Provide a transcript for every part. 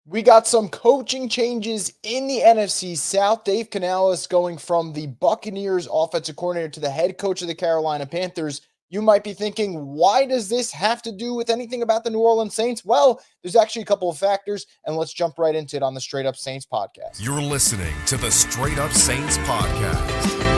We got some coaching changes in the NFC South. Dave Canales going from the Buccaneers offensive coordinator to the head coach of the Carolina Panthers. You might be thinking, why does this have to do with anything about the New Orleans Saints? Well, there's actually a couple of factors, and let's jump right into it on the Straight Up Saints podcast. You're listening to the Straight Up Saints podcast.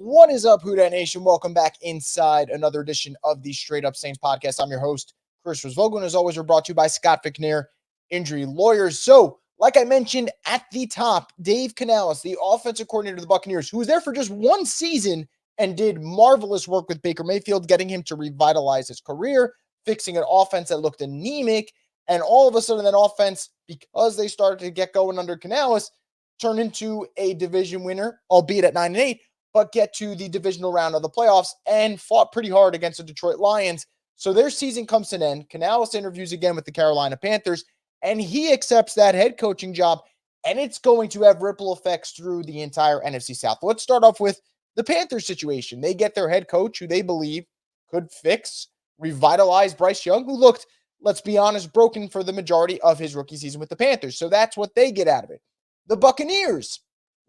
What is up, Houdat Nation? Welcome back inside another edition of the Straight Up Saints podcast. I'm your host, Chris Rosvogel, and as always, we're brought to you by Scott Vicknair Injury Lawyers. So, like I mentioned at the top, Dave Canales, the offensive coordinator of the Buccaneers, who was there for just one season and did marvelous work with Baker Mayfield, getting him to revitalize his career, fixing an offense that looked anemic, and all of a sudden that offense, because they started to get going under Canales, turned into a division winner, albeit at 9-8, but get to the divisional round of the playoffs and fought pretty hard against the Detroit Lions. So their season comes to an end. Canales interviews again with the Carolina Panthers, and he accepts that head coaching job, and it's going to have ripple effects through the entire NFC South. Let's start off with the Panthers situation. They get their head coach, who they believe could fix, revitalize Bryce Young, who looked, let's be honest, broken for the majority of his rookie season with the Panthers. So that's what they get out of it. The Buccaneers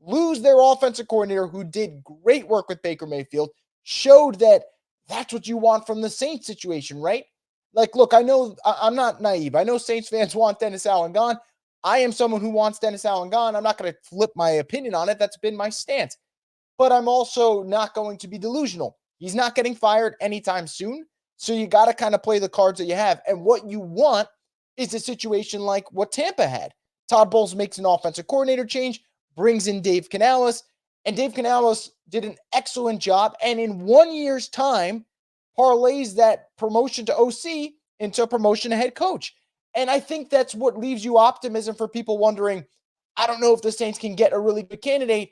lose their offensive coordinator, who did great work with Baker Mayfield, showed that that's what you want from the Saints situation, right? Like, look, I know I'm not naive. I know Saints fans want Dennis Allen gone. I am someone who wants Dennis Allen gone. I'm not going to flip my opinion on it. That's been my stance. But I'm also not going to be delusional. He's not getting fired anytime soon. So you got to kind of play the cards that you have. And what you want is a situation like what Tampa had. Todd Bowles makes an offensive coordinator change, brings in Dave Canales, and Dave Canales did an excellent job, and in 1 year's time, parlays that promotion to OC into a promotion to head coach. And I think that's what leaves you optimism for people wondering, I don't know if the Saints can get a really good candidate.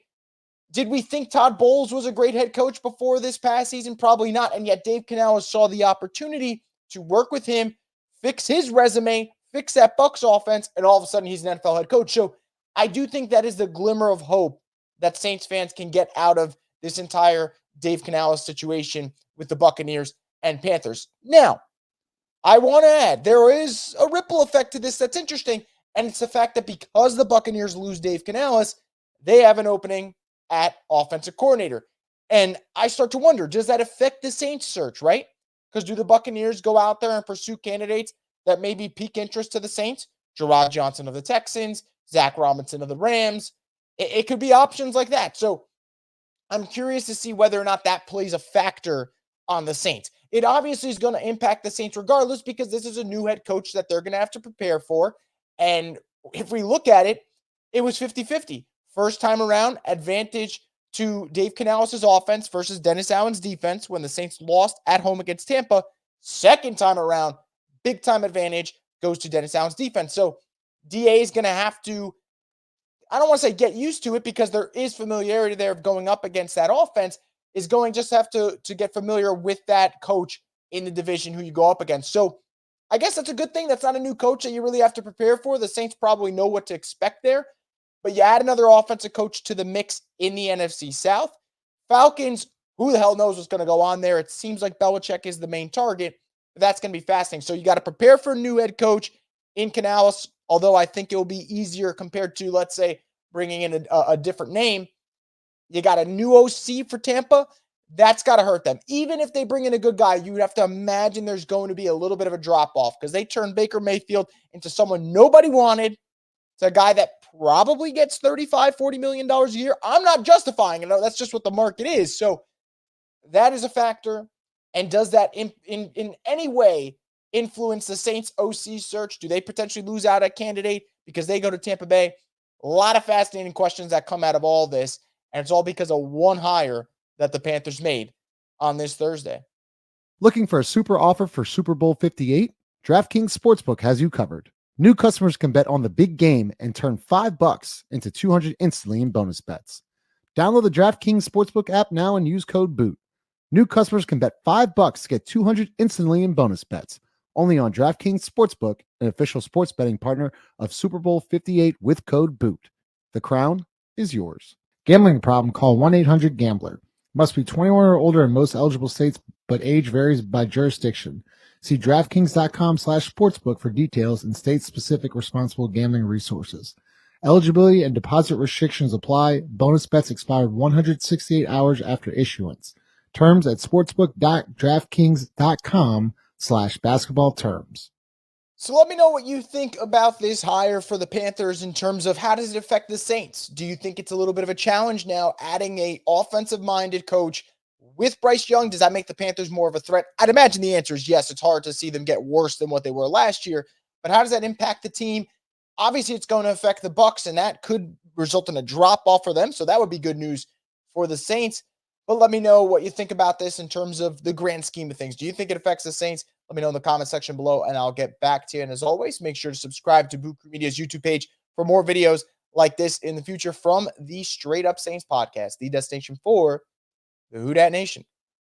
Did we think Todd Bowles was a great head coach before this past season? Probably not. And yet Dave Canales saw the opportunity to work with him, fix his resume, fix that Bucs offense, and all of a sudden he's an NFL head coach. So I do think that is the glimmer of hope that Saints fans can get out of this entire Dave Canales situation with the Buccaneers and Panthers. Now, I want to add, there is a ripple effect to this that's interesting, and it's the fact that because the Buccaneers lose Dave Canales, they have an opening at offensive coordinator. And I start to wonder, does that affect the Saints search, right? Because do the Buccaneers go out there and pursue candidates that maybe pique interest to the Saints? Gerard Johnson of the Texans, Zach Robinson of the Rams. It could be options like that. So I'm curious to see whether or not that plays a factor on the Saints. It obviously is going to impact the Saints regardless, because this is a new head coach that they're going to have to prepare for. And if we look at it, it was 50-50. First time around, advantage to Dave Canales' offense versus Dennis Allen's defense when the Saints lost at home against Tampa. Second time around, big time advantage goes to Dennis Allen's defense. So DA is going to have to, I don't want to say get used to it, because there is familiarity there of going up against that offense, is going just have to get familiar with that coach in the division who you go up against. So I guess that's a good thing. That's not a new coach that you really have to prepare for. The Saints probably know what to expect there, but you add another offensive coach to the mix in the NFC South. Falcons, who the hell knows what's going to go on there? It seems like Belichick is the main target. But that's going to be fascinating. So you got to prepare for a new head coach in Canales, although I think it will be easier compared to, let's say, bringing in a different name. You got a new OC for Tampa. That's got to hurt them. Even if they bring in a good guy, you would have to imagine there's going to be a little bit of a drop-off, because they turned Baker Mayfield into someone nobody wanted. It's a guy that probably gets $35-40 million a year. I'm not justifying it. That's just what the market is. So that is a factor. And does that in any way influence the Saints OC search? Do they potentially lose out a candidate because they go to Tampa Bay? A lot of fascinating questions that come out of all this. And it's all because of one hire that the Panthers made on this Thursday. Looking for a super offer for Super Bowl 58? DraftKings Sportsbook has you covered. New customers can bet on the big game and turn $5 into $200 instantly in bonus bets. Download the DraftKings Sportsbook app now and use code BOOT. New customers can bet $5 to get $200 instantly in bonus bets. Only on DraftKings Sportsbook, an official sports betting partner of Super Bowl 58 with code BOOT. The crown is yours. Gambling problem? Call 1-800-GAMBLER. Must be 21 or older in most eligible states. but age varies by jurisdiction. See DraftKings.com/sportsbook for details and state-specific responsible gambling resources. Eligibility and deposit restrictions apply. Bonus bets expire 168 hours after issuance. Terms at sportsbook.draftkings.com/basketball terms. So let me know what you think about this hire for the Panthers in terms of how does it affect the Saints? Do you think it's a little bit of a challenge now adding a offensive-minded coach with Bryce Young? Does that make the Panthers more of a threat? I'd imagine the answer is yes. It's hard to see them get worse than what they were last year, but how does that impact the team? Obviously, it's going to affect the Bucs, and that could result in a drop-off for them, so that would be good news for the Saints. But let me know what you think about this in terms of the grand scheme of things. Do you think it affects the Saints? Let me know in the comment section below, and I'll get back to you. And as always, make sure to subscribe to Boot Crew Media's YouTube page for more videos like this in the future from the Straight Up Saints podcast, the destination for the Who Dat Nation.